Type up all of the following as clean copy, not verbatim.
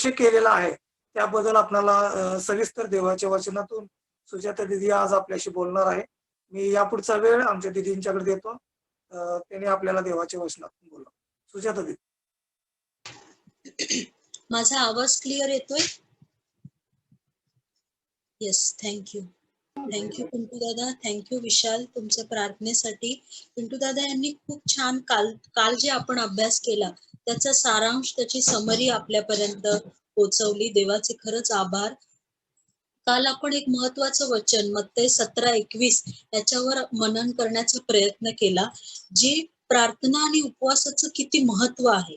अभिषेक केलेला आहे त्याबद्दल आपल्याला सविस्तर देवाच्या वचनातून सुजाता दिदी आज आपल्याशी बोलणार आहे. मी यापुढचा वेळ आमच्या दिदींच्याकडे देतो. त्याने आपल्याला देवाच्या वचनातून बोला. सुजाता दिदी. माझा आवाज क्लिअर येतोय? येस, थँक्यू पिंटू दादा, थँक्यू विशाल तुमच्या प्रार्थनेसाठी. पिंटू दादा यांनी खूप छान काल जे आपण अभ्यास केला त्याचा सारांश, त्याची समरी आपल्यापर्यंत पोहोचवली. देवाचे खरंच आभार. काल आपण एक महत्वाचं वचन मत्ते 17:21 याच्यावर मनन करण्याचा प्रयत्न केला, जी प्रार्थना आणि उपवासाचं किती महत्व आहे.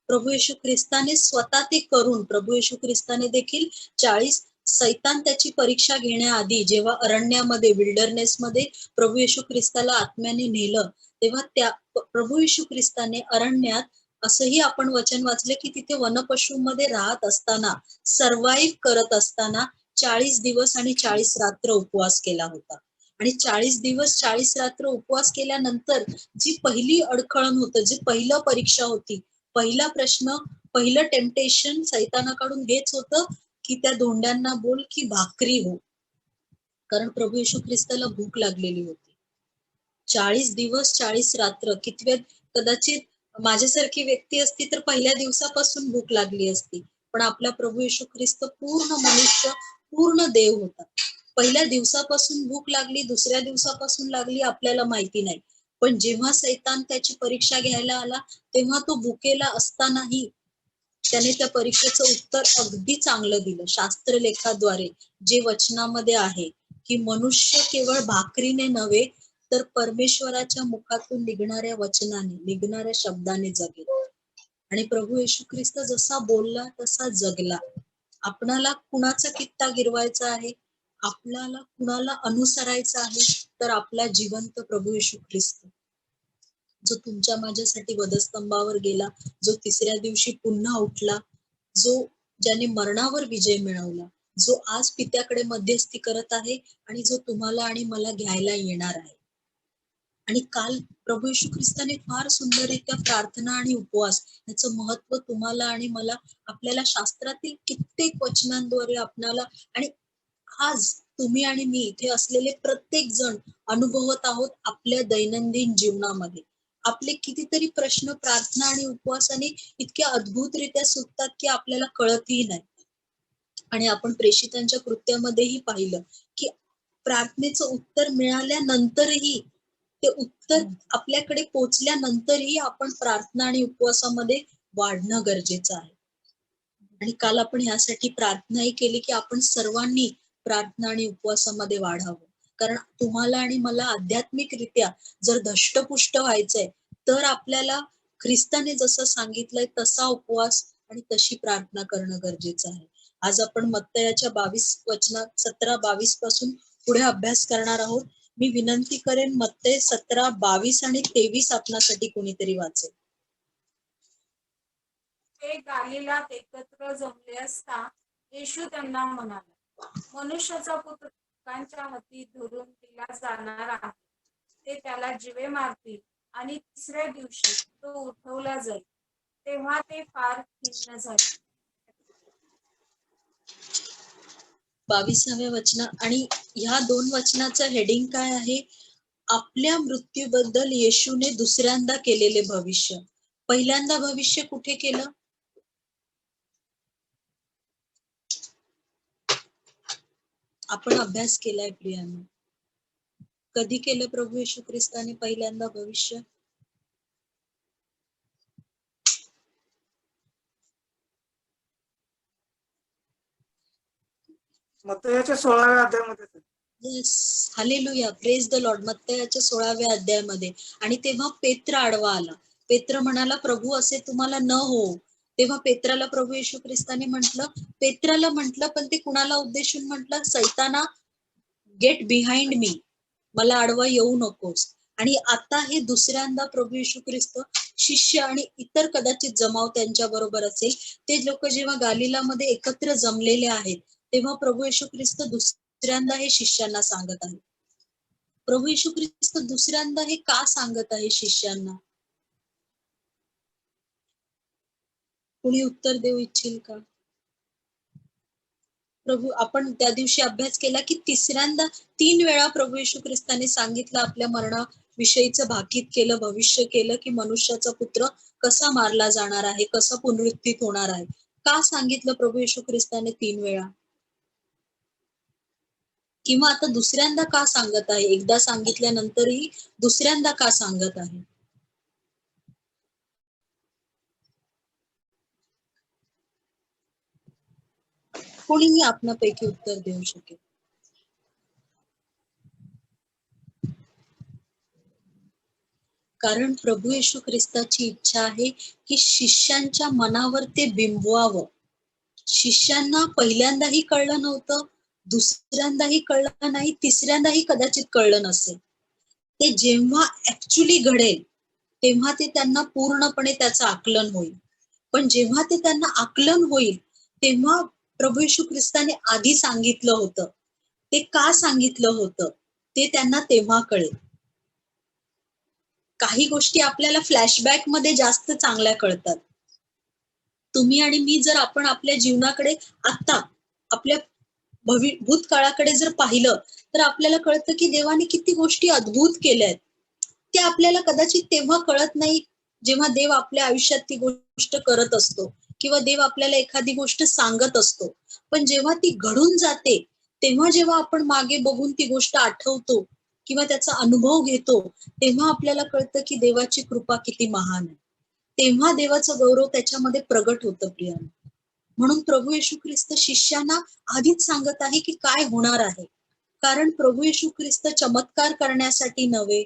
प्रभू येशू ख्रिस्ताने स्वतः ते करून, प्रभू येशू ख्रिस्ताने देखील 40 सैतान त्याची परीक्षा घेण्याआधी जेव्हा अरण्यामध्ये, विल्डरनेसमध्ये प्रभू येशू ख्रिस्ताला आत्म्याने नेलं, तेव्हा त्या प्रभू येशू ख्रिस्ताने अरण्यात, असंही आपण वचन वाचले की तिथे वनपशूमध्ये राहत असताना, सर्व्हाइव्ह करत असताना 40 दिवस आणि 40 रात्र उपवास केला होता. आणि 40 दिवस 40 रात्र उपवास केल्यानंतर जी पहिली अडखळण होतं, जी पहिलं परीक्षा होती, पहिला प्रश्न, पहिलं टेम्पटेशन सैतानाकडून हेच होतं की त्या धोंड्यांना बोल की भाकरी हो. कारण प्रभू येशू ख्रिस्ताला भूक लागलेली होती. 40 दिवस 40 रात्र. कितवे, कदाचित माझ्यासारखी व्यक्ती असती तर पहिल्या दिवसापासून भूक लागली असती, पण आपला प्रभू येशू ख्रिस्त पूर्ण मनुष्य, पूर्ण देव होता. पहिल्या दिवसापासून भूक लागली, दुसऱ्या दिवसापासून लागली आपल्याला माहिती नाही, पण जेव्हा सैतान त्याची परीक्षा घ्यायला आला तेव्हा तो भुकेला असतानाही त्याने त्या परीक्षेचं उत्तर अगदी चांगलं दिलं. शास्त्रलेखाद्वारे जे वचनामध्ये आहे की मनुष्य केवळ भाकरीने नव्हे तर परमेश्वराच्या मुखातून निघणाऱ्या वचनाने, निघणाऱ्या शब्दाने जगेल. आणि प्रभू येशू ख्रिस्त जसा बोलला तसा जगला. आपणाला कुणाचा कित्ता गिरवायचा आहे, आपल्याला कुणाला अनुसरायचं आहे, तर आपला जिवंत प्रभू येशू ख्रिस्त, जो तुमच्या माझ्यासाठी वधस्तंभावर गेला, जो तिसऱ्या दिवशी पुन्हा उठला, ज्याने मरणावर विजय मिळवला, जो आज पित्याकडे मध्यस्थी करत आहे आणि जो तुम्हाला आणि मला घ्यायला येणार आहे. आणि काल प्रभू येशू ख्रिस्ताने फार सुंदररित्या प्रार्थना आणि उपवास याचं महत्व तुम्हाला आणि मला, आपल्याला शास्त्रातील कित्येक वचनांद्वारे आपल्याला, आणि आज तुम्ही आणि मी इथे असलेले प्रत्येक जण अनुभवत आहोत आपल्या दैनंदिन जीवनामध्ये. आपले कितीतरी प्रश्न प्रार्थना आणि उपवासाने इतक्या अद्भुतरित्या सुटतात की आपल्याला कळतही नाही. आणि आपण प्रेषितांच्या कृत्यामध्येही पाहिलं की प्रार्थनेचं उत्तर मिळाल्यानंतरही, ते उत्तर आपल्याकडे पोचल्यानंतरही आपण प्रार्थना आणि उपवासामध्ये वाढणं गरजेचं आहे. आणि काल आपण यासाठी प्रार्थनाही केली की आपण सर्वांनी प्रार्थना आणि उपवासामध्ये वाढावं. कारण तुम्हाला आणि मला आध्यात्मिकरित्या जर धष्टपुष्ट व्हायचंय तर आपल्याला ख्रिस्ताने जसं सांगितलंय तसा उपवास आणि तशी प्रार्थना करणं गरजेचं आहे. आज आपण मत्तयाच्या 17:22 पासून पुढे अभ्यास करणार आहोत. मी विनंती करेन मत्तय 17:22 आणि 23 आपणासाठी कोणीतरी वाचेल. ते गालिलात एकत्र जमले असता येशू त्यांना म्हणाला, मनुष्याचा पुत्र लोकांच्या हाती धरून दिला जाणार आहे. ते त्याला जीवे मारतील आणि तिसऱ्या दिवशी तो उठवला जाईल. तेव्हा ते फार खिन्न झाले. 22व्या वचना, आणि ह्या 2 वचनाचं हेडिंग काय आहे? आपल्या मृत्यूबद्दल येशूने दुसऱ्यांदा केलेले भविष्य. पहिल्यांदा भविष्य कुठे केलं? आपण अभ्यास केलाय प्रियांनो. कधी केलं प्रभू येशू ख्रिस्ताने पहिल्यांदा भविष्य? मत्तयाच्या 16व्या अध्यायामध्ये. Yes, hallelujah, praise the lord. मत्तयाच्या 16व्या अध्यायामध्ये. आणि तेव्हा पेत्र आडवा आला. पेत्र म्हणाला, प्रभू असे तुम्हाला न हो. तेव्हा पेत्राला प्रभू येशू ख्रिस्ताने पेत्राला म्हटलं, पण ते कुणाला उद्देशून म्हटलं? सैताना, गेट बिहाइंड मी, मला आडवा येऊ नकोस. आणि आता हे दुसऱ्यांदा प्रभू येशू ख्रिस्त शिष्य आणि इतर कदाचित जमाव त्यांच्या बरोबर असेल, ते लोक जेव्हा गालिलामध्ये एकत्र जमलेले आहेत, तेव्हा प्रभू येशू ख्रिस्त दुसऱ्यांदा हे शिष्यांना सांगत आहे. प्रभू येशू ख्रिस्त दुसऱ्यांदा हे का सांगत आहे शिष्यांना? कुणी उत्तर देऊ इच्छिल का? प्रभू आपण त्या दिवशी अभ्यास केला की तिसऱ्यांदा 3 वेळा प्रभू येशू ख्रिस्ताने सांगितलं, आपल्या मरणाविषयीचं भाकीत केलं, भविष्य केलं की मनुष्याचा पुत्र कसा मारला जाणार आहे, कसा पुनरुत्थित होणार आहे. का सांगितलं प्रभू येशू ख्रिस्ताने 3 वेळा? किंवा आता दुसऱ्यांदा का सांगत आहे? एकदा सांगितल्यानंतरही दुसऱ्यांदा का सांगत आहे? कोणीही आपणापैकी उत्तर देऊ शकेल. कारण प्रभू येशू ख्रिस्ताची इच्छा आहे की शिष्यांच्या मनावर ते बिंबवावं. शिष्यांना पहिल्यांदाही कळलं नव्हतं, दुसऱ्यांदाही कळलं नाही, तिसऱ्यांदाही कदाचित कळलं नसेल. ते जेव्हा ऍक्च्युली घडेल तेव्हा ते त्यांना पूर्णपणे त्याचं आकलन होईल. पण जेव्हा ते त्यांना आकलन होईल तेव्हा प्रभू येशू ख्रिस्ताने आधी सांगितलं होतं. ते का सांगितलं होतं ते त्यांना तेव्हा कळेल. काही गोष्टी आपल्याला फ्लॅशबॅक मध्ये जास्त चांगल्या कळतात. तुम्ही आणि मी जर आपण आपल्या जीवनाकडे आता आपल्या भूतकाळाकडे जर पाहिलं तर आपल्याला कळतं की देवाने किती गोष्टी अद्भुत केल्यात. ते आपल्याला कदाचित तेव्हा कळत नाही जेव्हा देव आपल्या आयुष्यात ती गोष्ट करत असतो किंवा देव आपल्याला एखादी गोष्ट सांगत असतो. पण जेव्हा ती घडून जाते तेव्हा जेव्हा आपण मागे बघून ती गोष्ट आठवतो किंवा त्याचा अनुभव घेतो तेव्हा आपल्याला कळतं की देवाची कृपा किती महान आहे. तेव्हा देवाचं गौरव त्याच्यामध्ये प्रगट होतं प्रियानो. म्हणून प्रभू येशू ख्रिस्त शिष्यांना आधीच सांगत आहे की काय होणार आहे. कारण प्रभू येशू ख्रिस्त चमत्कार करण्यासाठी नव्हे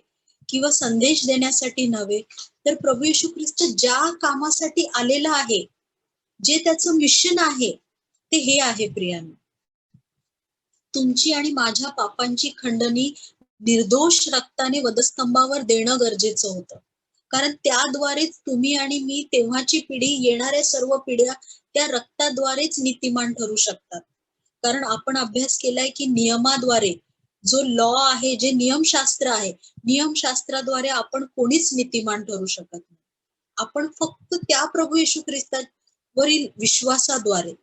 किंवा संदेश देण्यासाठी नव्हे, तर प्रभू येशू ख्रिस्त ज्या कामासाठी आलेला आहे, जे त्याचं मिशन आहे ते हे आहे प्रियानो. तुमची आणि माझ्या पापांची खंडणी निर्दोष रक्ताने वधस्तंभावर देणं गरजेचं होतं. कारण त्याद्वारेच तुम्ही आणि मी, तेव्हाची पिढी, येणाऱ्या सर्व पिढ्या त्या रक्ताद्वारेच नीतिमान ठरू शकतात. कारण आपण अभ्यास केलाय की नियमाद्वारे, जो लॉ आहे, जे नियमशास्त्र आहे, नियमशास्त्राद्वारे आपण कोणीच नीतिमान ठरू शकत नाही. आपण फक्त त्या प्रभू येशू ख्रिस्तावरील विश्वासाद्वारे,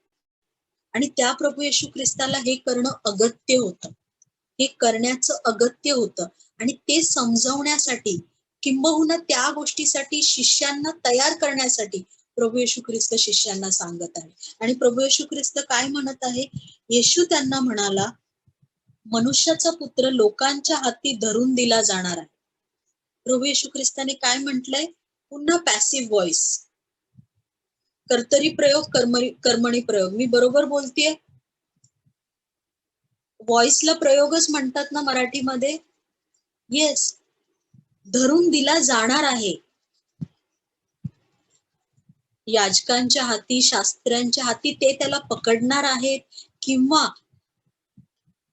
आणि त्या प्रभू येशू ख्रिस्ताला हे करणं अगत्य होतं. हे करण्याचं अगत्य होतं आणि ते समजवण्यासाठी किंबहुना त्या गोष्टीसाठी शिष्यांना तयार करण्यासाठी प्रभू येशू ख्रिस्त शिष्यांना सांगत आहे. आणि प्रभू येशू ख्रिस्त काय म्हणत आहे? येशू त्यांना म्हणाला, मनुष्याचा पुत्र लोकांच्या हाती धरून दिला जाणार आहे. प्रभू येशू ख्रिस्ताने काय म्हटलंय? पुन्हा पॅसिव्ह व्हॉइस, कर्तरी प्रयोग, कर्मणी प्रयोग. मी बरोबर बोलतेय? व्हॉइसला प्रयोगच म्हणतात ना मराठीमध्ये. येस, धरून दिला जाणार आहे. याजकांच्या हाती, शास्त्र्यांच्या हाती ते त्याला पकडणार आहेत, किंवा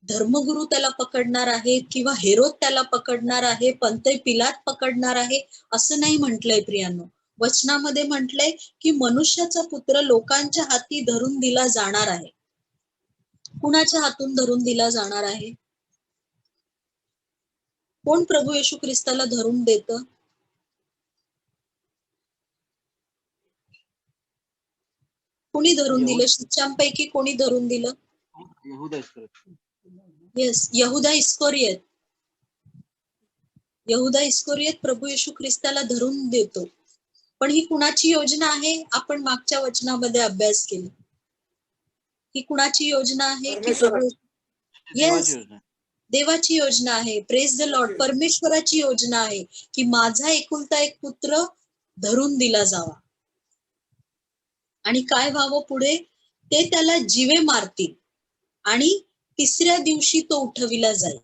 धर्मगुरू त्याला पकडणार आहेत, किंवा हेरोद त्याला पकडणार आहे, पंतय पिलात पकडणार आहे, असं नाही म्हटलंय प्रियांनो. वचनामध्ये म्हटलंय की मनुष्याचा पुत्र लोकांच्या हाती धरून दिला जाणार आहे. कुणाच्या हातून धरून दिला जाणार आहे? कोण प्रभू येशू ख्रिस्ताला धरून देतं? कोणी धरून दिलं? शिष्यांपैकी कोणी धरून दिलं? येस, यहुदा इस्करियोत. यहुदा इस्करियोत प्रभू येशू ख्रिस्ताला धरून देतो. पण ही कुणाची योजना आहे? आपण मागच्या वचनामध्ये अभ्यास केला. ही कुणाची योजना आहे? की प्रभू, येस, देवाची योजना आहे. Praise the lord. परमेश्वराची योजना आहे की माझा एकुलता एक पुत्र धरून दिला जावा. आणि काय व्हावं पुढे? ते त्याला जिवे मारतील आणि तिसऱ्या दिवशी तो उठविला जाईल.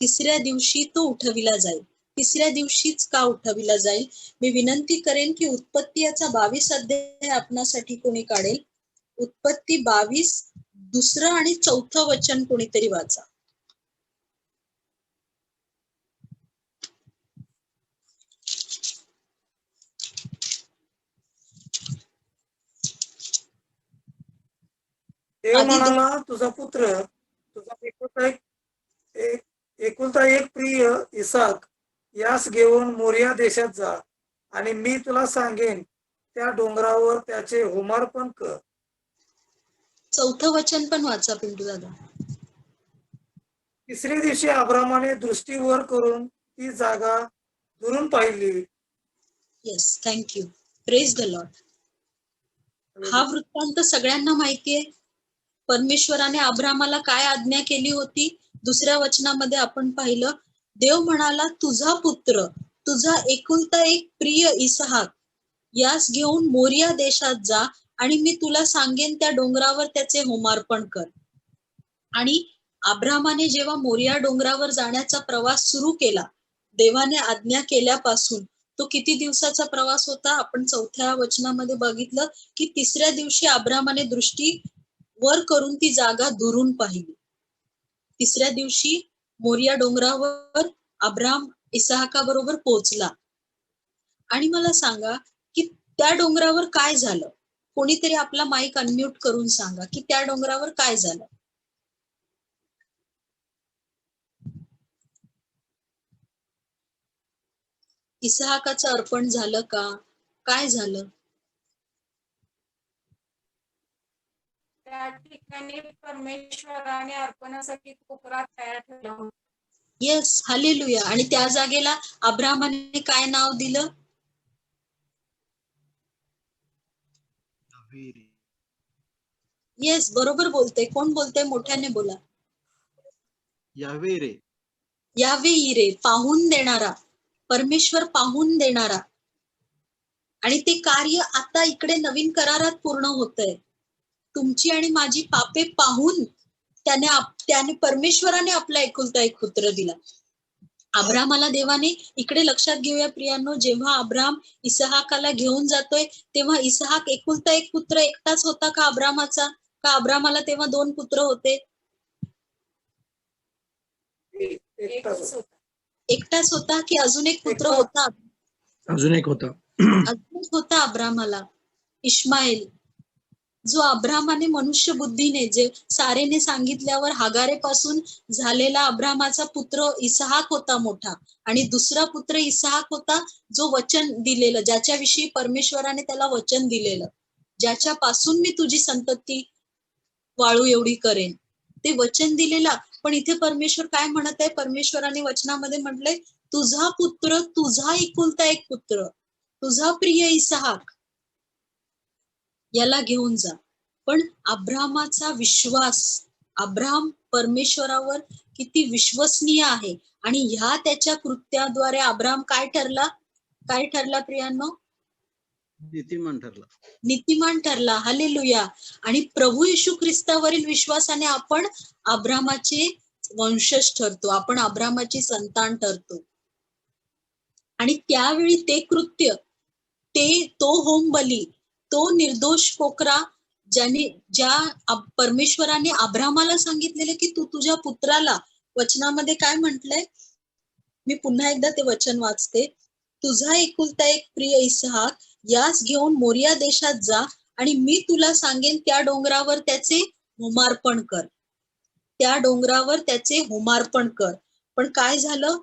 तिसऱ्या दिवशी तो उठविला जाईल. तिसऱ्या दिवशीच का उठविला जाईल? मी विनंती करेन की उत्पत्ती याचा 22 अध्याय आपणासाठी कोणी काढेल. उत्पत्ती 22 2रं आणि 4थं वचन कोणीतरी वाचा. देव म्हणाला, तुझा पुत्र, तुझा एकुलता एक प्रिय इसाक यास घेऊन मोरिया देशात जा, आणि मी तुला सांगेन त्या डोंगरावर त्याचे होमार्पण कर. चौथं वचन पण वाचा पिंटू दादा. तिसऱ्या दिवशी अब्रामाने दृष्टी वर करून ती जागा दुरून पाहिली. Yes, thank you. Praise the Lord. हा वृत्तांत सगळ्यांना माहितीये. परमेश्वराने अब्रामाला काय आज्ञा केली होती? दुसऱ्या वचनामध्ये आपण पाहिलं, देव म्हणाला, तुझा पुत्र, तुझा एकुलता एक प्रिय इसहाक यास घेऊन मोरिया देशात जा आणि मी तुला सांगेन त्या डोंगरावर त्याचे होमार्पण कर. आणि अब्रामाने जेव्हा मोरिया डोंगरावर जाण्याचा प्रवास सुरू केला, देवाने आज्ञा केल्यापासून तो किती दिवसाचा प्रवास होता? आपण चौथ्या वचनामध्ये बघितलं की तिसऱ्या दिवशी अब्रामाने दृष्टी वर करून ती जागा दुरून पाहिली. तिसऱ्या दिवशी मोरिया डोंगरावर अब्राम इसहाकाबरोबर पोहोचला. आणि मला सांगा की त्या डोंगरावर काय झालं? कोणीतरी आपला माईक अनम्यूट करून सांगा की त्या डोंगरावर काय झालं? इसहाकाचं अर्पण झालं का? काय झालं? त्या ठिकाणी परमेश्वराने अर्पणासाठी कोपरा तयार ठेवला होता. Yes, hallelujah. आणि त्या जागेला अब्रामाने काय नाव दिलं? येस, बरोबर बोलते. कोण बोलते? मोठ्याने बोला. यावे रे. यावे इरे, पाहून देणारा, परमेश्वर पाहून देणारा. आणि ते कार्य आता इकडे नवीन करारात पूर्ण होतंय. तुमची आणि माझी पापे पाहून त्याने परमेश्वराने आपला एकुलता एक पुत्र दिला. अब्रामाला देवाने, इकडे लक्षात घेऊया प्रियांनो, जेव्हा अब्राम इसहाकाला घेऊन जातोय तेव्हा इसहाक एकुलता एक पुत्र एकटाच होता का अब्रामाचा? का अब्रामाला तेव्हा 2 पुत्र होते? एकच होता. एकटाच होता की अजून एक पुत्र होता? अजून एक होता. अजून एक होता अब्रामाला, इश्माईल, जो अब्रामाने मनुष्य बुद्धीने, जे सारेने सांगितल्यावर हागारेपासून झालेला अब्रामाचा पुत्र इसहाक होता मोठा. आणि दुसरा पुत्र इसहाक होता जो वचन दिलेलं, ज्याच्याविषयी परमेश्वराने त्याला वचन दिलेलं, ज्याच्यापासून मी तुझी संतती वाळू एवढी करेन, ते वचन दिलेला. पण इथे परमेश्वर काय म्हणत आहे? परमेश्वराने वचनामध्ये म्हटलंय, तुझा पुत्र, तुझा एकुलता एक पुत्र, तुझा प्रिय इसहाक, याला घेऊन जा. पण अब्रामाचा विश्वास, अब्राम परमेश्वरावर किती विश्वसनीय आहे. आणि ह्या त्याच्या कृत्याद्वारे अब्राम काय ठरला? काय ठरला प्रियांनो? नीतिमान ठरला. नीतिमान ठरला. हालेलुया. आणि प्रभू येशू ख्रिस्तावरील विश्वासाने आपण अब्रामाचे वंशज ठरतो, आपण अब्रामाची संतान ठरतो. आणि त्यावेळी ते कृत्य, तो होम बली, तो निर्दोष कोकरा, ज्या परमेश्वराने अब्रामाला सांगितलेलं की तू तुझ्या पुत्राला, वचनामध्ये काय म्हटलंय? मी पुन्हा एकदा ते वचन वाचते. तुझा एकुलता एक प्रिय इसहाक यास घेऊन मोरिया देशात जा आणि मी तुला सांगेन त्या डोंगरावर त्याचे होमार्पण कर. त्या डोंगरावर त्याचे होमार्पण कर. पण काय झालं?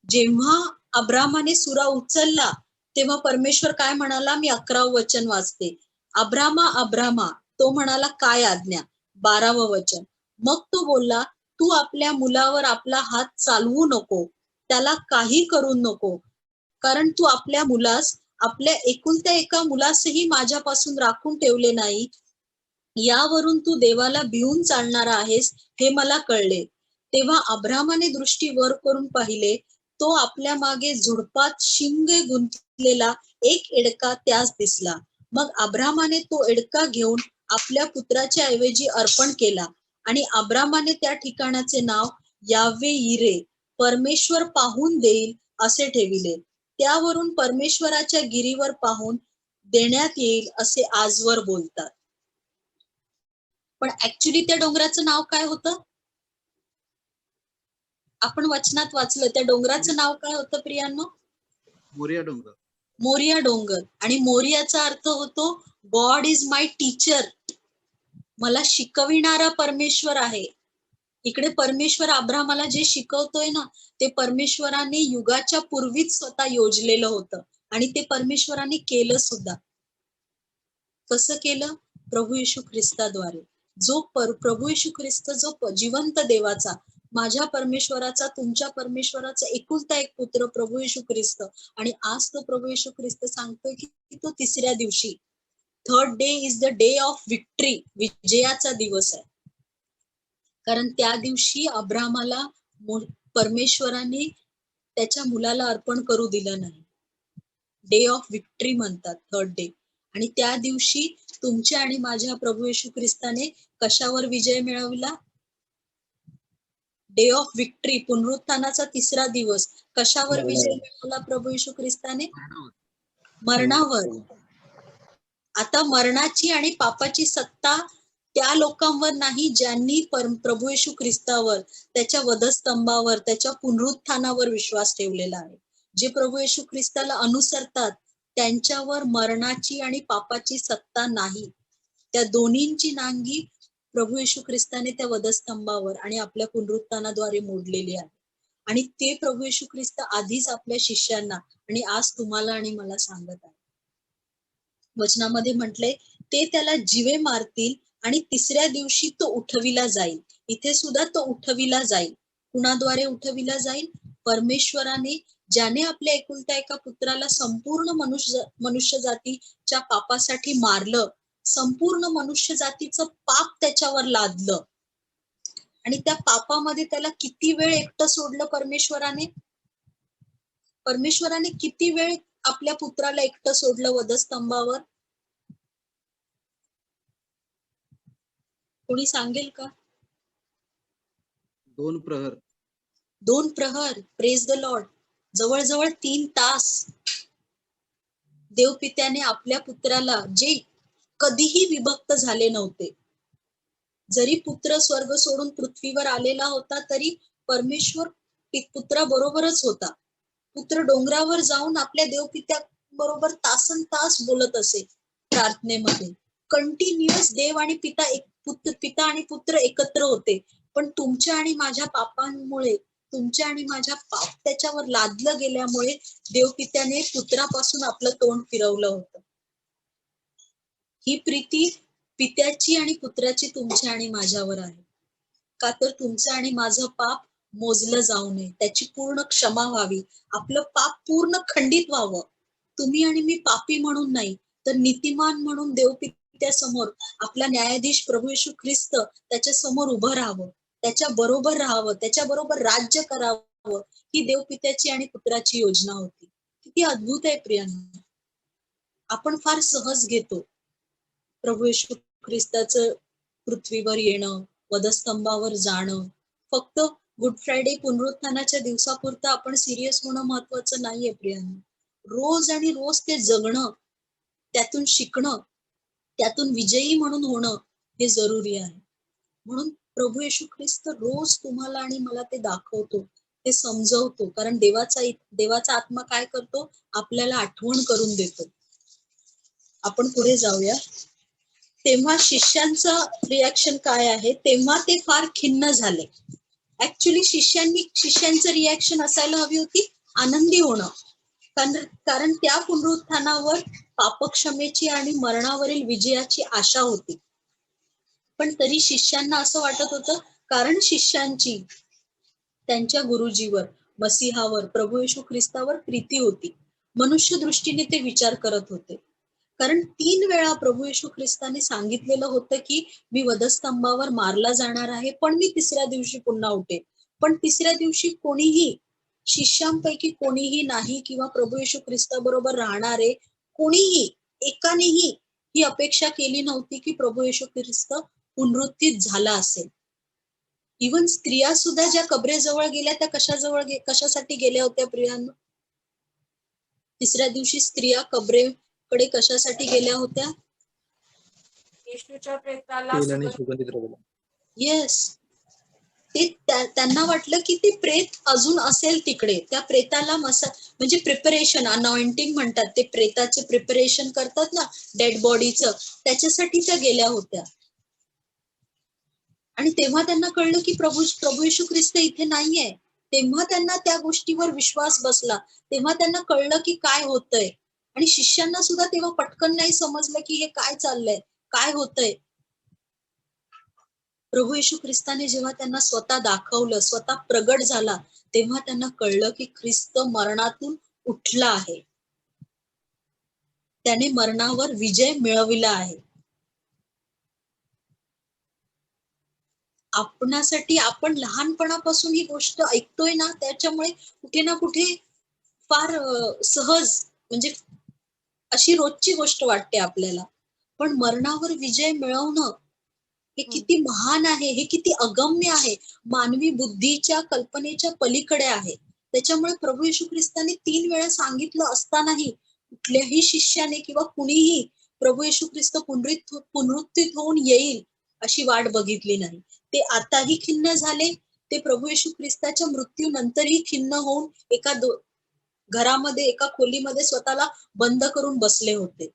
जेव्हा अब्रामाने सुरा उचलला तेव्हा परमेश्वर काय म्हणाला? मी 11वं वचन वाचते. अब्रामा, अब्रामा, तो म्हणाला, काय आज्ञा? 12वं वचन. मग तो बोलला, तू आपल्या मुलावर आपला हात चालवू नको, त्याला काही करू नको, कारण तू आपल्या मुलास, आपल्या एकुलत्या एका मुलासही माझ्यापासून राखून ठेवले नाही. यावरून तू देवाला भिवून चालणारा आहेस हे मला कळले. तेव्हा अब्रामाने दृष्टी वर करून पाहिले, तो आपल्या मागे झुडपात शिंगे गुंतलेला एक एडका त्यास दिसला. मग अब्रामाने तो एडका घेऊन आपल्या पुत्राच्या ऐवजी अर्पण केला आणि अब्रामाने त्या ठिकाणाचे नाव यावे इरे, परमेश्वर पाहून देईल, असे ठेविले. त्यावरून परमेश्वराच्या गिरीवर पाहून देण्यात येईल असे आजवर बोलतात. पण ऍक्च्युली त्या डोंगराचं नाव काय होतं? आपण वचनात वाचलं, त्या डोंगराचं नाव काय होतं प्रियांनो? मोरिया डोंगर. मोरिया डोंगर. आणि मोरियाचा अर्थ होतो गॉड इज माय टीचर, मला शिकविणारा परमेश्वर आहे. इकडे परमेश्वर अब्रामाला जे शिकवतोय ना, ते परमेश्वराने युगाच्या पूर्वीच स्वतः योजलेलं होतं आणि ते परमेश्वराने केलं सुद्धा. कसं केलं? प्रभू येशू ख्रिस्ताद्वारे, जो प्रभू येशू ख्रिस्त जो जिवंत देवाचा, माझ्या परमेश्वराचा, तुमच्या परमेश्वराचा एकुलता एक पुत्र प्रभू येशू ख्रिस्त, आणि आज तो प्रभू येशू ख्रिस्त सांगतोय की तो तिसऱ्या दिवशी, third day is the day of victory, विजयाचा दिवस आहे. कारण त्या दिवशी अब्राहमाला परमेश्वराने त्याच्या मुलाला अर्पण करू दिलं नाही. डे ऑफ विक्ट्री म्हणतात थर्ड डे. आणि त्या दिवशी तुमच्या आणि माझ्या प्रभू येशू ख्रिस्ताने कशावर विजय मिळवला? डे ऑफ विक्ट्री, पुनरुत्थानाचा तिसरा दिवस. कशावर विजय मिळवला प्रभू येशू ख्रिस्ताने? मरणावर. आता मरणाची आणि पापाची सत्ता त्या लोकांवर नाही ज्यांनी प्रभू येशू ख्रिस्तावर, त्याच्या वधस्तंभावर, त्याच्या पुनरुत्थानावर विश्वास ठेवलेला आहे. जे प्रभू येशू ख्रिस्ताला अनुसरतात त्यांच्यावर मरणाची आणि पापाची सत्ता नाही. त्या दोन्हींची नांगी प्रभू येशू ख्रिस्ताने त्या वधस्तंभावर आणि आपल्या पुनरुत्थानाद्वारे मोडलेली आहे. आणि ते प्रभू येशू ख्रिस्त आधीच आपल्या शिष्यांना आणि आज तुम्हाला आणि मला सांगत आहे. वचनामध्ये म्हटलंय, ते त्याला जिवे मारतील आणि तिसऱ्या दिवशी तो उठविला जाईल. इथे सुद्धा तो उठविला जाईल. कुणाद्वारे उठविला जाईल? परमेश्वराने, ज्याने आपल्या एकुलत्या एका पुत्राला संपूर्ण मनुष्य जातीच्या पापासाठी मारलं, संपूर्ण मनुष्य जातीचं पाप त्याच्यावर लादलं, आणि त्या पापामध्ये त्याला किती वेळ एकटं सोडलं परमेश्वराने? परमेश्वराने किती वेळ आपल्या पुत्राला एकटं सोडलं वधस्तंभावर? कोणी सांगेल का? 2 प्रहर. 2 प्रहर. Praise the Lord. जवळजवळ 3 तास देवपित्याने आपल्या पुत्राला, जे कधीही विभक्त झाले नव्हते, जरी पुत्र स्वर्ग सोडून पृथ्वीवर आलेला होता तरी परमेश्वर पुत्राबरोबरच होता. पुत्र डोंगरावर जाऊन आपल्या देवपित्या बरोबर तासन तास बोलत असे प्रार्थनेमध्ये. कंटिन्युअस देव आणि पिता आणि पुत्र एकत्र होते. पण तुमच्या आणि माझ्या पापांमुळे, तुमच्या आणि माझ्या पाप त्याच्यावर लादलं गेल्यामुळे देवपित्याने पुत्रापासून आपलं तोंड फिरवलं होतं. ही प्रीती पित्याची आणि पुत्राची तुमच्या आणि माझ्यावर आहे. का तर तुमचं आणि माझं पाप मोजलं जाऊ नये, त्याची पूर्ण क्षमा व्हावी, आपलं पाप पूर्ण खंडित व्हावं. तुम्ही आणि मी पापी म्हणून नाही, तर नीतिमान म्हणून देवपित्यासमोर आपला न्यायाधीश प्रभू येशू ख्रिस्त त्याच्या समोर उभं राहावं, त्याच्या बरोबर राहावं, त्याच्या बरोबर राज्य करावं. ही देवपित्याची आणि पुत्राची योजना होती. किती अद्भुत आहे प्रियांनो. आपण फार सहज घेतो प्रभू येशू ख्रिस्ताचं पृथ्वीवर येणं, वधस्तंभावर जाणं. फक्त गुड फ्रायडे पुनरुत्थानाच्या दिवसापुरतं आपण सिरियस होणं महत्वाचं नाहीये प्रियांनो. रोज आणि रोज ते जगणं, त्यातून शिकणं, त्यातून विजयी म्हणून होणं हे जरुरी आहे. म्हणून प्रभू येशू ख्रिस्त रोज तुम्हाला आणि मला ते दाखवतो, ते समजवतो. कारण देवाचा आत्मा काय करतो? आपल्याला आठवण करून देतो. आपण पुढे जाऊया. तेव्हा शिष्यांचं रिॲक्शन काय आहे? तेव्हा ते फार खिन्न झाले. ऍक्च्युली शिष्यांचं रिॲक्शन असायला हवी होती आनंदी होणं. कारण त्या पुनरुत्थानावर पापक्षमेची आणि मरणावरील विजयाची आशा होती. पण तरी शिष्यांना असं वाटत होतं, कारण शिष्यांची त्यांच्या गुरुजीवर, मसीहावर, प्रभू येशू ख्रिस्तावर प्रीती होती. मनुष्य दृष्टीने ते विचार करत होते. कारण 3 वेळा प्रभू येशू ख्रिस्ताने सांगितलेलं होतं की मी वधस्तंभावर मारला जाणार आहे, पण मी तिसऱ्या दिवशी पुन्हा उठेन. पण तिसऱ्या दिवशी कोणीही, शिष्यांपैकी कोणीही नाही, किंवा प्रभू येशू ख्रिस्ताबरोबर राहणारे कोणीही, एकानेही ही अपेक्षा केली नव्हती की प्रभू येशू ख्रिस्त पुनरुत्थित झाला असेल. इव्हन स्त्रिया सुद्धा ज्या कबरेजवळ गेल्या त्या कशासाठी गेल्या होत्या प्रियांनो? तिसऱ्या दिवशी स्त्रिया कबरेकडे कशासाठी गेल्या होत्या? येशूच्या प्रेताला येस. ते त्यांना वाटलं की ते प्रेत अजून असेल तिकडे, त्या प्रेताला म्हणजे प्रिपरेशन, अनॉइंटिंग म्हणतात, ते प्रेताचे प्रिपरेशन करतात ना डेड बॉडीचं, त्याच्यासाठी त्या गेल्या होत्या. आणि तेव्हा त्यांना कळलं की प्रभू येशू ख्रिस्त इथे नाहीये. तेव्हा त्यांना त्या गोष्टीवर विश्वास बसला. तेव्हा त्यांना कळलं की काय होतंय. आणि शिष्यांना सुद्धा तेव्हा पटकन नाही समजलं की हे काय चाललंय. काय होतंय? प्रभू येशू ख्रिस्ताने जेव्हा त्यांना स्वतः दाखवलं, स्वतः प्रगट झाला, तेव्हा त्यांना कळलं की ख्रिस्त मरणातून उठला आहे. त्याने मरणावर विजय मिळविला आहे. आपणासाठी आपण लहानपणापासून ही गोष्ट ऐकतोय ना, त्याच्यामुळे कुठे ना कुठे फार सहज म्हणजे अशी रोजची गोष्ट वाटते आपल्याला. पण मरणावर विजय मिळवणं हे किती महान आहे, हे किती अगम्य आहे, मानवी बुद्धीच्या कल्पनेच्या पलीकडे आहे. त्याच्यामुळे प्रभू येशू ख्रिस्ताने 3 वेळा सांगितलं असतानाही कुठल्याही शिष्याने किंवा कुणीही प्रभू येशू ख्रिस्त पुनरुत्थित होऊन येईल अशी वाट बघितली नाही. ते आताही खिन्न झाले, ते प्रभू येशू ख्रिस्ताच्या मृत्यूनंतरही खिन्न होऊन एका घरामध्ये, एका खोलीमध्ये स्वतःला बंद करून बसले होते.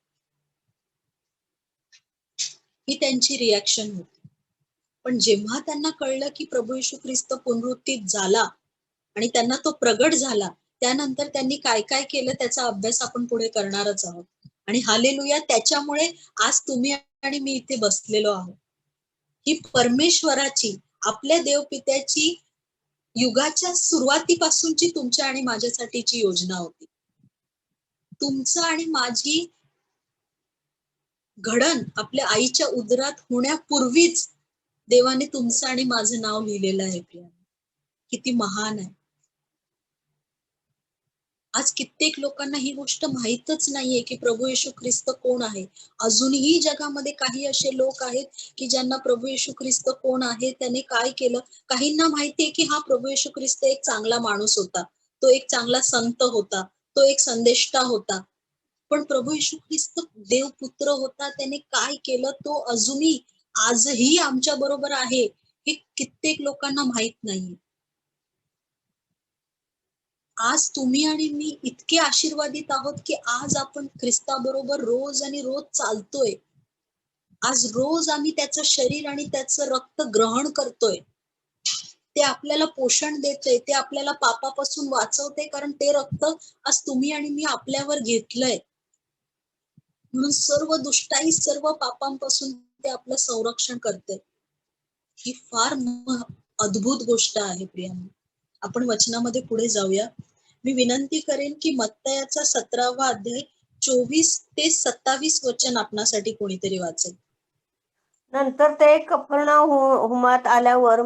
ही त्यांची रिॲक्शन होती. पण जेव्हा त्यांना कळलं की प्रभू येशू ख्रिस्त पुनरुत्थित झाला आणि त्यांना तो प्रगट झाला, त्यानंतर त्यांनी काय काय केलं त्याचा अभ्यास आपण पुढे करणारच आहोत. आणि हालेलुया, त्याच्यामुळे आज तुम्ही आणि मी इथे बसलेलो आहोत. ही परमेश्वराची, आपल्या देवपित्याची युगाच्या सुरुवातीपासूनची तुमच्या आणि माझ्यासाठीची योजना होती. तुमचं आणि माझी घडण आपल्या आईच्या उदरात होण्यापूर्वीच देवाने तुमचं आणि माझं नाव लिहिलेलं आहे. प्रिया, किती महान आहे. आज कित्येक लोकांना ही गोष्ट माहीतच नाहीये की प्रभू येशू ख्रिस्त कोण आहे. अजूनही जगामध्ये काही असे लोक आहेत की ज्यांना प्रभू येशू ख्रिस्त कोण आहे, त्याने काय केलं, काहींना माहितीये की हा प्रभू येशू ख्रिस्त एक चांगला माणूस होता, तो एक चांगला संत होता, तो एक संदेष्टा होता. पण प्रभू येशू ख्रिस्त देवपुत्र होता, त्याने काय केलं तो अजूनही आजही आमच्या बरोबर आहे, हे कित्येक लोकांना माहित नाही. आज तुम्ही आणि मी इतके आशीर्वादित आहोत की आज आपण ख्रिस्ताबरोबर रोज आणि रोज चालतोय. आज रोज आम्ही त्याचं शरीर आणि त्याचं रक्त ग्रहण करतोय. ते आपल्याला पोषण देते, ते आपल्याला पापापासून वाचवते, कारण ते रक्त आज तुम्ही आणि मी आपल्यावर घेतलंय. म्हणून सर्व दुष्टाई, सर्व पापांपासून ते आपलं संरक्षण करते. ही फार अद्भुत गोष्ट आहे प्रियांनो. आपण वचनामध्ये पुढे जाऊया. मी विनंती करेन की मत्तयाचा 17वा अध्याय 24 ते 27 वचन आपणासाठी कोणीतरी वाचेल. नंतर ते कफरनाहूमात आल्यावर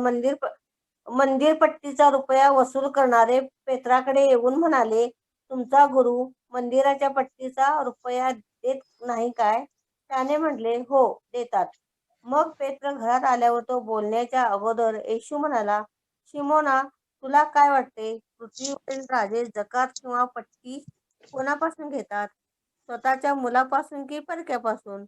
मंदिरपट्टीचा रुपया वसूल करणारे पेत्राकडे येऊन म्हणाले, तुमचा गुरु मंदिराच्या पट्टीचा रुपया देत नाही काय? त्याने म्हटले, हो देतात. मग पेत्र घरात आल्यावर तो बोलण्याच्या अगोदर येशू म्हणाला, शिमोना, तुला काय वाटते, पृथ्वीवरील राजे जकात किंवा पट्टी कोणापासून घेतात, स्वतःच्या मुलापासून की परक्यापासून?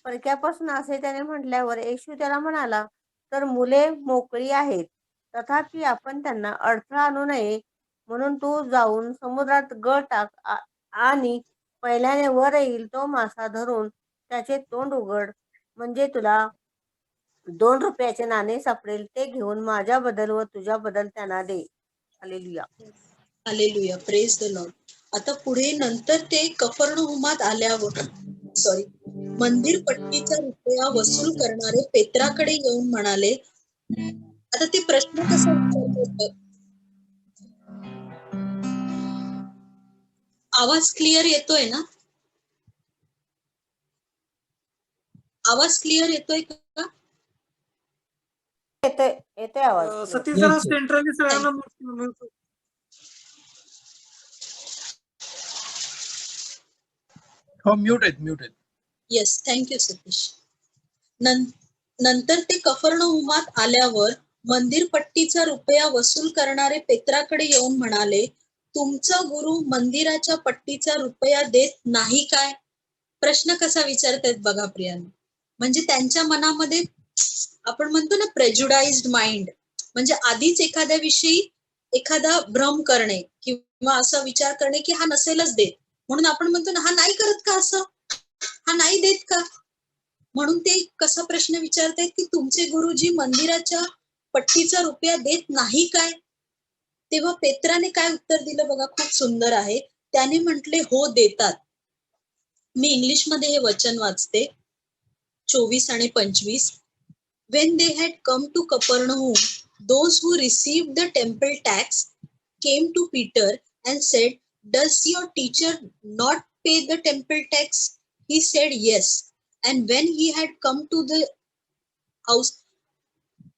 परक्यापासून असे त्याने म्हटल्यावर येशू त्याला म्हणाला, तर मुले मोकळी आहेत, तथापि आपण त्यांना अडथळा आणू नये म्हणून तू जाऊन समुद्रात गळ टाक आणि पहिल्याने वर येईल तो मासा धरून त्याचे तोंड उघड, म्हणजे तुला 2 रुपयाचे नाणे सापडेल. ते घेऊन माझ्याबद्दल व तुझ्याबद्दल त्यांना दे. Hallelujah. Hallelujah, praise the lord. आता पुढे नंतर ते कफरनहूमात आल्यावर मंदिर पट्टीचा रुपया वसूल करणारे पेत्राकडे येऊन म्हणाले. आता ते प्रश्न कसा विचारतात? आवाज क्लिअर येतोय ना? आवाज क्लिअर येतोय का? येतोय आवाज. सतीश जरा सेंट्रली सगळ्यांना mute. हो, म्यूट आहेत. Yes, thank you Satish. नंतर ते कफरनहूमात आल्यावर मंदिर पट्टीचा रुपया वसूल करणारे पेत्राकडे येऊन म्हणाले, तुमचा गुरु मंदिराच्या पट्टीचा रुपया देत नाही काय? प्रश्न कसा विचारतायत बघा प्रियांनो. म्हणजे त्यांच्या मनामध्ये आपण म्हणतो ना प्रेज्युडाइज्ड माइंड, म्हणजे आधीच एखाद्या विषयी एखादा भ्रम करणे किंवा असा विचार करणे की हा नसेलच देत, म्हणून आपण म्हणतो ना हा नाही करत का, असं हा नाही देत का. म्हणून ते कसा प्रश्न विचारतायत की तुमचे गुरुजी मंदिराच्या पट्टीचा रुपया देत नाही काय? तेव्हा पेत्राने काय उत्तर दिलं बघा, खूप सुंदर आहे. त्याने म्हटले, हो देतात. मी इंग्लिशमध्ये हे वचन वाचते. 24 आणि 25. When they had come to Capernaum, those who received the temple tax came to Peter and said, "Does your teacher not pay the temple tax?" He said, "Yes." And when he had come to the house,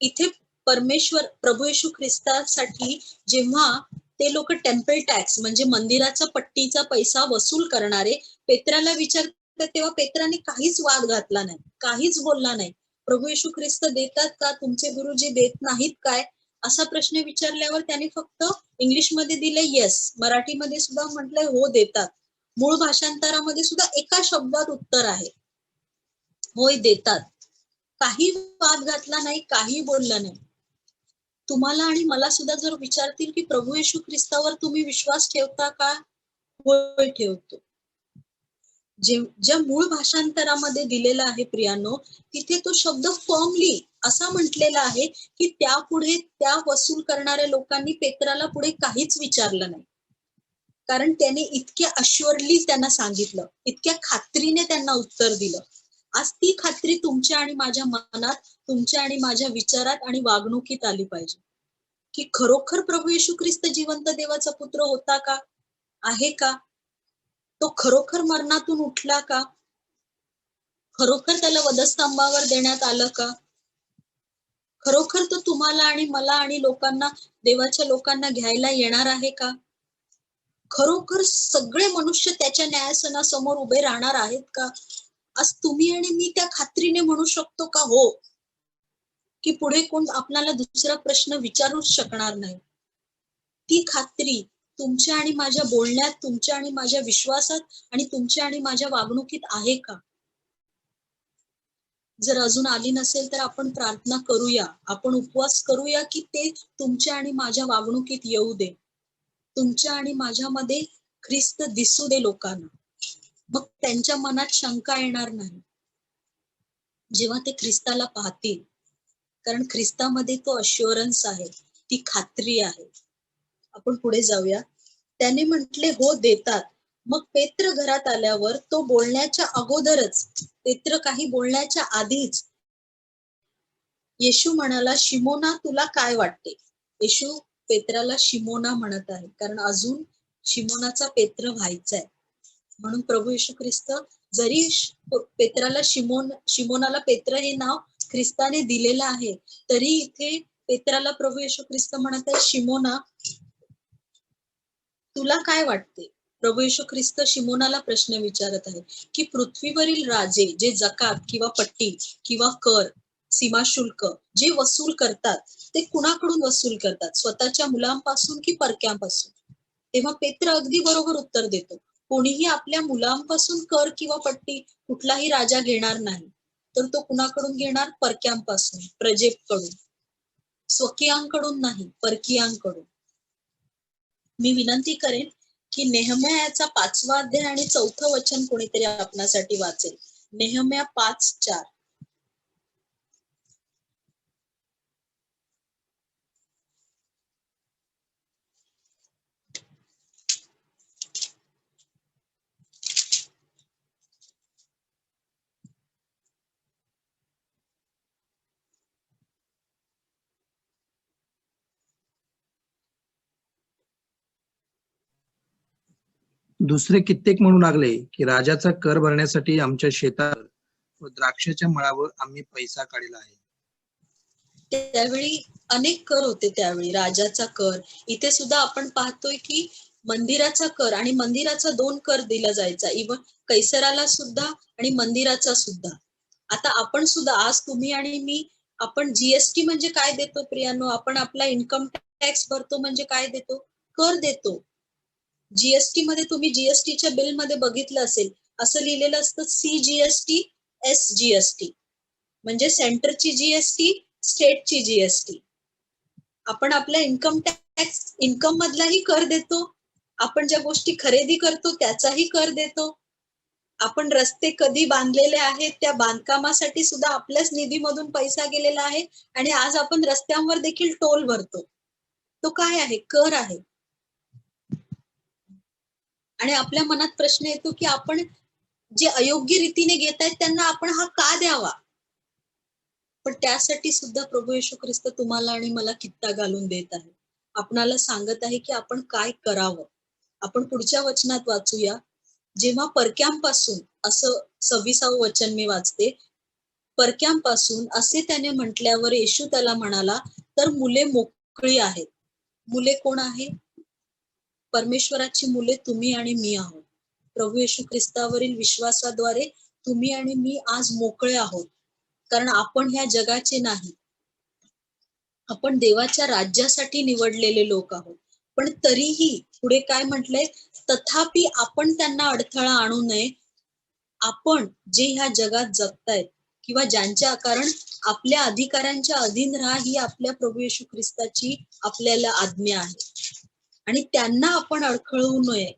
इथे परमेश्वर प्रभू येशू ख्रिस्तासाठी जेव्हा ते लोक temple tax म्हणजे मंदिराचा पट्टीचा पैसा वसूल करणारे पेत्राला विचारतात, तेव्हा पेत्राने काहीच वाद घातला नाही, काहीच बोलला नाही. प्रभू येशू ख्रिस्त देतात का, तुमचे गुरुजी देत नाहीत काय, असा प्रश्न विचारल्यावर त्याने फक्त इंग्लिशमध्ये दिले येस, मराठीमध्ये सुद्धा म्हटलंय हो देतात. मूळ भाषांतरामध्ये सुद्धा एका शब्दात उत्तर आहे, होय देतात. काही वाद घातला नाही, काही बोलला नाही. तुम्हाला आणि मला सुद्धा जर विचारतील की प्रभू येशू ख्रिस्तावर तुम्ही विश्वास ठेवता का, होय ठेवतो. ज्या मूळ भाषांतरामध्ये दिलेला आहे प्रियानो, तिथे तो शब्द फर्मली असा म्हटलेला आहे की त्यापुढे त्या वसूल करणाऱ्या लोकांनी पेत्राला पुढे काहीच विचारलं नाही, कारण त्याने इतक्या अश्युअरली त्यांना सांगितलं, इतक्या खात्रीने त्यांना उत्तर दिलं. आज ती खात्री तुमच्या आणि माझ्या मनात, तुमच्या आणि माझ्या विचारात आणि वागणुकीत आली पाहिजे की खरोखर प्रभू येशू ख्रिस्त जिवंत देवाचा पुत्र होता का, आहे का, तो खरोखर मरणातून उठला का, खरोखर त्याला वधस्तंभावर देण्यात आलं का, खरोखर तो तुम्हाला आणि मला आणि लोकांना, देवाच्या लोकांना घ्यायला येणार आहे का, खरोखर सगळे मनुष्य त्याच्या न्यायासनासमोर उभे राहणार आहेत का. आज तुम्ही आणि मी त्या खात्रीने म्हणू शकतो का हो, की पुढे कोण आपल्याला दुसरा प्रश्न विचारूच शकणार नाही. ती खात्री तुमच्या आणि माझ्या बोलण्यात, तुमच्या आणि माझ्या विश्वासात आणि तुमच्या आणि माझ्या वागणुकीत आहे का. जर अजून आली नसेल तर आपण प्रार्थना करूया, आपण उपवास करूया की ते तुमच्या आणि माझ्या वागणुकीत येऊ दे, तुमच्या आणि माझ्यामध्ये ख्रिस्त दिसू दे लोकांना. मग त्यांच्या मनात शंका येणार नाही जेव्हा ते ख्रिस्ताला पाहतील, कारण ख्रिस्तामध्ये तो अश्युरन्स आहे, ती खात्री आहे. आपण पुढे जाऊया. त्याने म्हटले हो देतात. मग पेत्र घरात आल्यावर तो बोलण्याच्या अगोदरच, पेत्र काही बोलण्याच्या आधीच येशू म्हणाला, शिमोना तुला काय वाटते. येशू पेत्राला शिमोना म्हणत आहे, कारण अजून शिमोनाचा पेत्र व्हायचा आहे. म्हणून प्रभू येशू ख्रिस्त जरी पेत्राला शिमोनाला पेत्र हे नाव ख्रिस्ताने दिलेलं आहे, तरी इथे पेत्राला प्रभू येशू ख्रिस्त म्हणत आहे, शिमोना तुला काय वाटते. प्रभू येशू ख्रिस्त शिमोनाला प्रश्न विचारत आहे की पृथ्वीवरील राजे जे जकात किंवा पट्टी किंवा कर, सीमा शुल्क जे वसूल करतात, ते कुणाकडून वसूल करतात, स्वतःच्या मुलांपासून की परक्यांपासून. तेव्हा पेत्र अगदी बरोबर उत्तर देतो, कोणीही आपल्या मुलांपासून कर किंवा पट्टी कुठलाही राजा घेणार नाही, तर तो कुणाकडून घेणार, परक्यांपासून, प्रजेकडून, स्वकीयांकडून नाही, परकीयांकडून. मी विनंती करेन की नेहम्याचा 5वा अध्याय आणि 4थं वचन कोणीतरी आपणासाठी वाचेल. नेहम्या 5:4. दुसरे कित्येक म्हणू लागले की राजाचा कर भरण्यासाठी आमच्या शेतात व द्राक्षाच्या मळावर आम्ही पैसा काढला आहे. त्यावेळी अनेक कर होते, त्यावेळी राजाचा कर. इथे सुद्धा आपण पाहतोय की मंदिराचा कर, आणि मंदिराचा 2 कर दिला जायचा, इव्हन कैसराला सुद्धा आणि मंदिराचा सुद्धा. आता आपण सुद्धा, आज तुम्ही आणि मी, आपण जीएसटी म्हणजे काय देतो प्रियानो, आपण आपला इन्कम टॅक्स भरतो म्हणजे काय देतो, कर देतो. जीएसटी मध्ये तुम्ही जीएसटीच्या बिल मध्ये बघितलं असेल, असं लिहिलेलं असतं CGST SGST, म्हणजे सेंटरची जीएसटी, स्टेटची जीएसटी. आपण आपल्या इन्कम टॅक्स, इन्कम मधलाही कर देतो, आपण ज्या गोष्टी खरेदी करतो त्याचाही कर देतो, आपण रस्ते कधी बांधलेले आहेत त्या बांधकामासाठी सुद्धा आपल्याच निधीमधून पैसा गेलेला आहे, आणि आज आपण रस्त्यांवर देखील टोल भरतो. तो काय आहे, कर आहे. आणि आपल्या मनात प्रश्न येतो की आपण जे अयोग्य रीतीने घेत आहेत त्यांना आपण हा का द्यावा, पण त्यासाठी सुद्धा प्रभू येशू ख्रिस्त तुम्हाला आणि मला कित्ता घालून देत आहे. आपणाला सांगत आहे की आपण काय करावं. आपण पुढच्या वचनात वाचूया. जेव्हा परक्यांपासून, असं 26वे वचन मी वाचते, परक्यांपासून असे त्याने म्हटल्यावर येशू त्याला म्हणाला, तर मुले मोकळी आहेत. मुले कोण आहे? परमेश्वराची मुले तुम्ही आणि मी आहोत. प्रभू येशू ख्रिस्तावरील विश्वासाद्वारे तुम्ही आणि मी आज मोकळे आहोत. कारण आपण ह्या जगाचे नाही, आपण देवाच्या राज्यासाठी निवडलेले लोक आहोत. पण तरीही पुढे काय म्हटलंय? तथापि आपण त्यांना अडथळा आणू नये. आपण जे ह्या जगात जगतायत किंवा ज्यांच्या, कारण आपल्या अधिकारांच्या अधीन राहा ही आपल्या प्रभू येशू ख्रिस्ताची आपल्याला आज्ञा आहे. आणि त्यांना आपण अडखळवू नये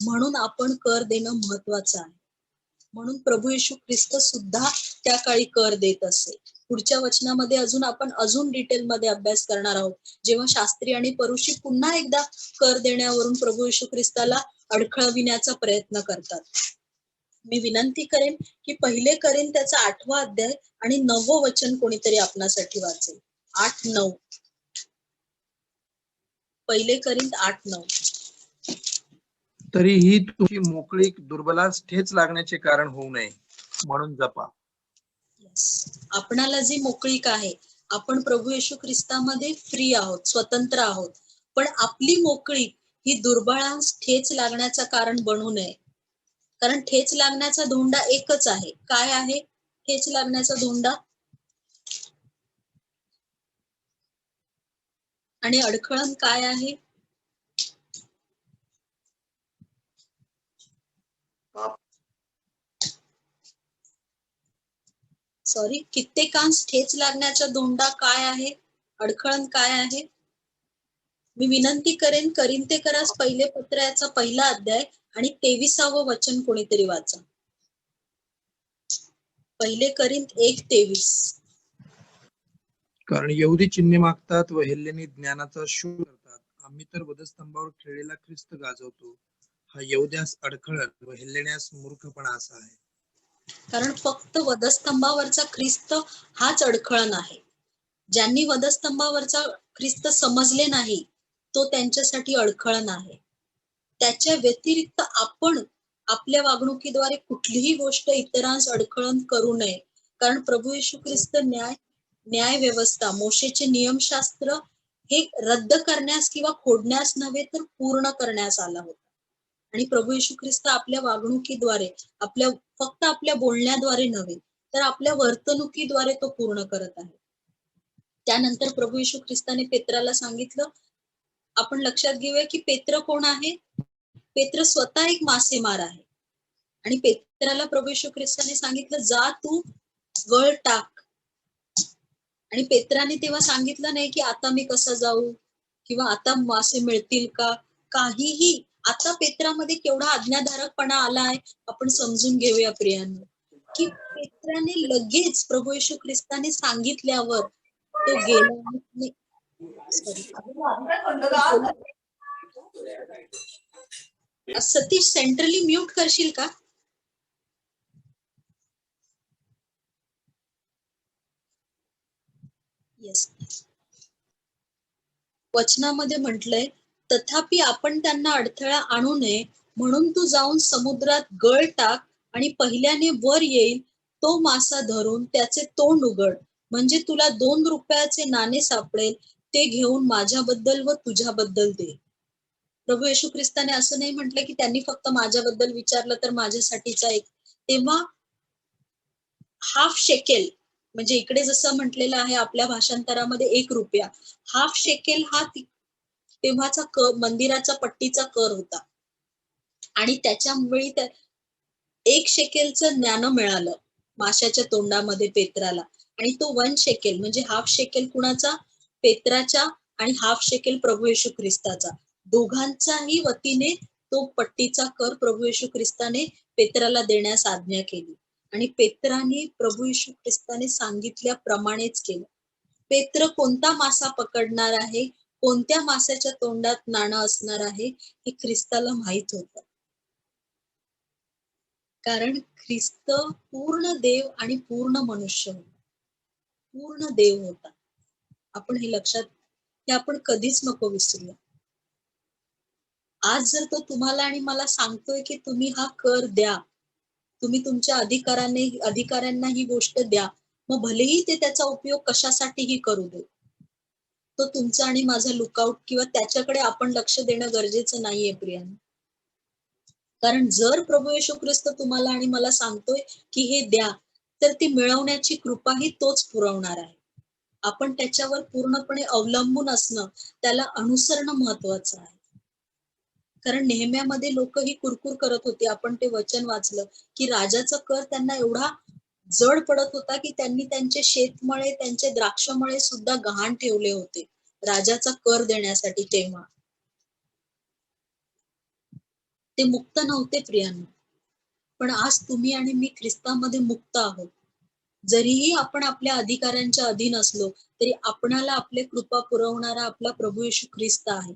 म्हणून आपण कर देणं महत्वाचं आहे. म्हणून प्रभू येशू ख्रिस्त सुद्धा त्या काळी कर देत असे. पुढच्या वचनामध्ये अजून डिटेलमध्ये अभ्यास करणार आहोत. जेव्हा शास्त्री आणि परुषी पुन्हा एकदा कर देण्यावरून प्रभू येशू ख्रिस्ताला अडखळविण्याचा प्रयत्न करतात. मी विनंती करेन की पहिले करेन त्याचा 8वा अध्याय आणि 9वं वचन कोणीतरी आपणासाठी वाचेल. 8-9. पहिले करीन 8-9. तरीही तुमची मोकळीक दुर्बलास ठेच लागण्याचे कारण होऊ नये म्हणून जपा. आपणाला जी मोकळीक आहे, आपण प्रभू येशू ख्रिस्तामध्ये फ्री आहोत, स्वतंत्र आहोत. पण आपली मोकळीक ही दुर्बळांस ठेच लागण्याचं कारण बनू नये. कारण ठेच लागण्याचा धोंडा एकच आहे. काय आहे ठेच लागण्याचा धोंडा? आणि अडखळण काय आहे? पाप. सॉरी, कित्येकांस ठेच लागण्याचा धोंडा काय आहे? अडखळण काय आहे? मी विनंती करेन करिन्थेकरास पहिले पत्र याचा 1ला अध्याय आणि 23वे वचन कोणीतरी वाचा. पहिले करिन्थ 1:23. कारण यहुदी चिन्हे मागतात व हेल्लेनी ज्ञानाचा शोध करतात. आम्ही तर वधस्तंभावर खेळलेला ख्रिस्त गाजवतो. हा यहुद्यास अडखळण व हेल्लेण्यास मूर्खपणा असा आहे. कारण फक्त वधस्तंभावरचा ख्रिस्त हाच अडखळण आहे. ज्यांनी वधस्तंभावरचा ख्रिस्त समजले नाही तो त्यांच्यासाठी अडखळण आहे. त्याच्या व्यतिरिक्त आपण आपल्या वागणुकीद्वारे कुठलीही गोष्ट इतरांस अडखळण करू नये. कारण प्रभू येशू ख्रिस्त न्याय व्यवस्था, मोशेचे नियमशास्त्र हे रद्द करण्यास किंवा खोडण्यास नव्हे तर पूर्ण करण्यास आला होता. आणि प्रभू येशू ख्रिस्त आपल्या वागणुकीद्वारे, फक्त आपल्या बोलण्याद्वारे नव्हे तर आपल्या वर्तणुकीद्वारे तो पूर्ण करत आहे. त्यानंतर प्रभू येशू ख्रिस्ताने पेत्राला सांगितलं, आपण लक्षात घेऊया की पेत्र कोण आहे? पेत्र स्वतः एक मासेमार आहे. आणि पेत्राला प्रभू येशू ख्रिस्ताने सांगितलं, जा तू गळ टाक. आणि पेत्राने तेव्हा सांगितलं नाही की आता मी कसं जाऊ किंवा आता मासे मिळतील का, काहीही. आता पेत्रामध्ये केवढा आज्ञाधारकपणा आलाय आपण समजून घेऊया प्रियांनो. की पेत्राने लगेच प्रभू येशू ख्रिस्ताने सांगितल्यावर तो गेला. सतीश, सेंट्रली म्यूट करशील का? येस. वचनामध्ये म्हटलंय, तथापि आपण त्यांना अडथळा आणू नये म्हणून तू जाऊन समुद्रात गळ टाक आणि पहिल्याने वर येईल तो मासा धरून त्याचे तोंड उघड, म्हणजे तुला 2 रुपयाचे नाणे सापडेल. ते घेऊन माझ्याबद्दल व तुझ्याबद्दल दे. प्रभू येशू ख्रिस्ताने असं नाही म्हटलं की त्यांनी फक्त माझ्याबद्दल विचारलं तर माझ्यासाठीचा एक. तेव्हा हाफ शेकेल, म्हणजे इकडे जसं म्हटलेलं आहे आपल्या भाषांतरामध्ये 1 रुपया, हाफ शेकेल हा तेव्हाचा मंदिराचा पट्टीचा कर होता. आणि त्याच्यामुळे 1 शेकेलचं ज्ञान मिळालं माशाच्या तोंडामध्ये पेत्राला. आणि तो 1 शेकेल म्हणजे हाफ शेकेल कुणाचा? पेत्राच्या. आणि हाफ शेकेल प्रभू येशू ख्रिस्ताचा. दोघांचाही वतीने तो पट्टीचा कर प्रभू येशू ख्रिस्ताने पेत्राला देण्यास आज्ञा केली. आणि पेत्राने प्रभू येशू ख्रिस्ताने सांगितल्याप्रमाणेच केलं. पेत्र कोणता मासा पकडणार आहे, कोणत्या माशाच्या तोंडात नाणं असणार आहे हे ख्रिस्ताला माहित होतं. कारण ख्रिस्त पूर्ण देव आणि पूर्ण मनुष्य होता. पूर्ण देव होता. आपण हे आपण कधीच नको विसरूया. आज जर तो तुम्हाला आणि मला सांगतोय की तुम्ही हा कर द्या, तुम्ही तुमच्या अधिकाऱ्यांना ही गोष्ट द्या, मग भलेही ते त्याचा उपयोग कशासाठीही करू दे, तो तुमचा आणि माझा लुकआउट किंवा त्याच्याकडे आपण लक्ष देणं गरजेचं नाहीये प्रियांनो. कारण जर प्रभू येशू ख्रिस्त तुम्हाला आणि मला सांगतोय की हे द्या, तर ती मिळवण्याची कृपाही तोच पुरवणार आहे. आपण त्याच्यावर पूर्णपणे अवलंबून असणं, त्याला अनुसरणं महत्वाचं आहे. कारण नेहम्यामध्ये लोक ही कुरकुर करत होती. आपण ते वचन वाचलं की राजाचा कर त्यांना एवढा जड पडत होता की त्यांनी त्यांचे शेतमळे, त्यांचे द्राक्षमळे सुद्धा गहाण ठेवले होते राजाचा कर देण्यासाठी. तेव्हा ते मुक्त नव्हते प्रियांनो. पण आज तुम्ही आणि मी ख्रिस्तामध्ये मुक्त आहोत. जरीही आपण आपल्या अधिकाऱ्यांच्या अधीन असलो तरी आपणाला आपले कृपा पुरवणारा आपला प्रभू येशू ख्रिस्त आहे.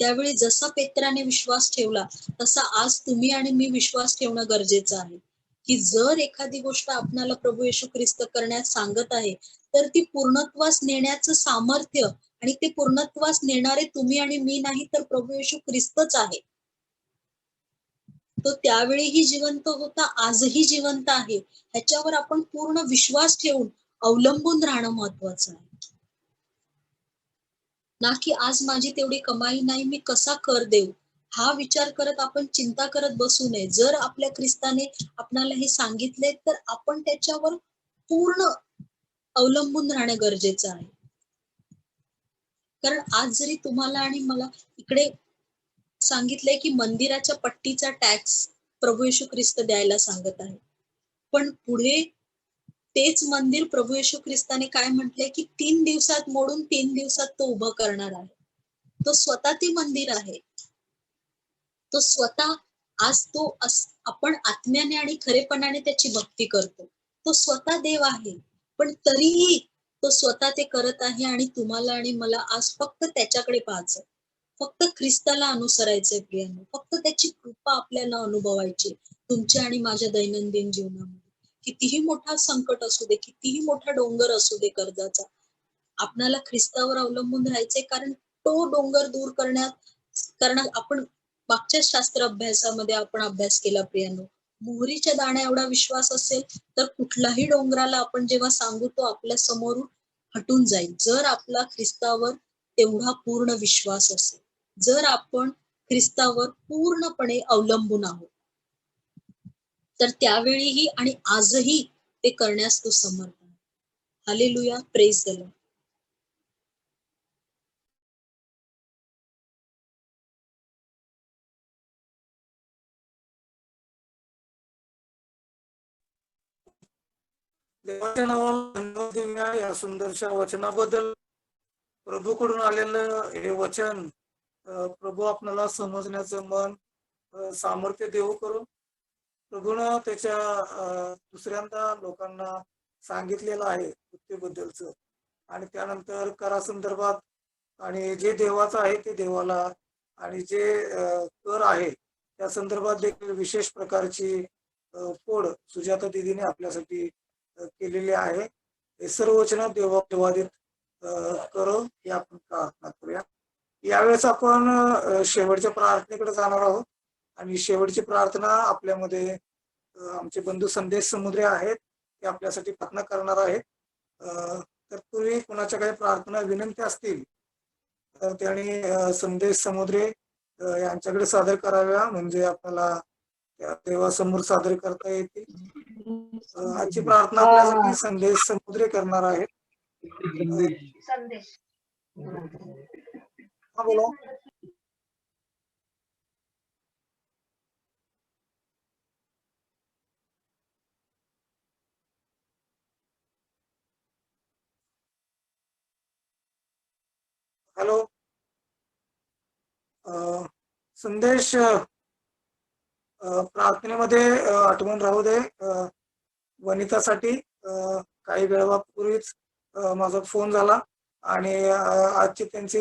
त्यावेळी जसा पेत्राने विश्वास ठेवला तसा आज तुम्ही आणि मी विश्वास ठेवणं गरजेचं आहे की जर एखादी गोष्ट आपणाला प्रभू येशू ख्रिस्त करण्यास सांगत आहे तर ती पूर्णत्वास नेण्याचं सामर्थ्य आणि ते पूर्णत्वास नेणारे तुम्ही आणि मी नाही तर प्रभू येशू ख्रिस्तच आहे. तो त्यावेळीही जिवंत होता, आजही जिवंत आहे. ह्याच्यावर आपण पूर्ण विश्वास ठेवून अवलंबून राहणं महत्वाचं आहे. ना की आज माझी तेवढी कमाई नाही, मी कसा कर देऊ, हा विचार करत आपण चिंता करत बसू नये. जर आपल्या ख्रिस्ताने आपणाला हे सांगितले तर आपण त्याच्यावर पूर्ण अवलंबून राहणं गरजेचं आहे. कारण आज जरी तुम्हाला आणि मला इकडे सांगितलंय की मंदिराच्या पट्टीचा टॅक्स प्रभू येशू ख्रिस्त द्यायला सांगत आहे, पण पुढे तेच मंदिर प्रभू येशू ख्रिस्ताने काय म्हटलंय की 3 दिवसात मोडून 3 दिवसात तो उभं करणार आहे. तो स्वतः ते मंदिर आहे. तो स्वतः आज आपण आत्म्याने आणि खरेपणाने त्याची भक्ती करतो. तो स्वतः देव आहे, पण तरीही तो स्वतः ते करत आहे आणि तुम्हाला आणि मला आज फक्त त्याच्याकडे पाहायचं, फक्त ख्रिस्ताला अनुसरायचंय प्रियांनो. फक्त त्याची कृपा आपल्याला अनुभवायची तुमच्या आणि माझ्या दैनंदिन जीवनामध्ये. कितीही मोठा संकट असू दे, कितीही मोठा डोंगर असू दे कर्जाचा, आपणाला ख्रिस्तावर अवलंबून राहायचंय. कारण तो डोंगर दूर करण्यात आपण मागच्या शास्त्र अभ्यासामध्ये आपण अभ्यास केला प्रियांनो. मोहरीच्या दाण्या एवढा विश्वास असेल तर कुठलाही डोंगराला आपण जेव्हा सांगू तो आपल्या समोरून हटून जाईल. जर आपला ख्रिस्तावर तेवढा पूर्ण विश्वास असेल, जर आपण ख्रिस्तावर पूर्णपणे अवलंबून आहोत, तर त्यावेळीही आणि आजही ते करण्यास तो समर्थ आहे. Hallelujah, praise the Lord. देवाच्या नावाला धन्यवाद देऊया या सुंदरशा वचनाबद्दल. प्रभूकडून आलेलं हे वचन प्रभू आपल्याला समजण्याचं मन सामर्थ्य देऊ करून प्रभूनं त्याच्या दुसऱ्यांदा लोकांना सांगितलेलं आहे वृत्तीबद्दलचं, आणि त्यानंतर करासंदर्भात आणि जे देवाचं आहे ते देवाला, आणि जे कर आहे त्या संदर्भात देखील विशेष प्रकारची फोड सुजाता दीदीने आपल्यासाठी केलेली आहे. हे सर्व वचन देवादित करो ही आपण प्रार्थना करूया. यावेळेस आपण शेवटच्या प्रार्थनेकडे जाणार आहोत, आणि शेवटची प्रार्थना आपल्यामध्ये आमचे बंधू संदेश समुद्रे आहेत, ते आपल्यासाठी प्रार्थना करणार आहेत. तर पूर्वी कुणाच्या काही प्रार्थना विनंती असतील तर त्यांनी संदेश समुद्रे यांच्याकडे सादर कराव्या, म्हणजे आपल्याला त्या देवासमोर सादर करता येतील. आजची प्रार्थना आपल्यासाठी संदेश समुद्रे करणार आहेत. संदेश हा, बोला. हॅलो, संदेश प्रार्थनेमध्ये आठवण राहू दे. वनितासाठी काही वेळापूर्वीच माझा फोन झाला, आणि आजची त्यांची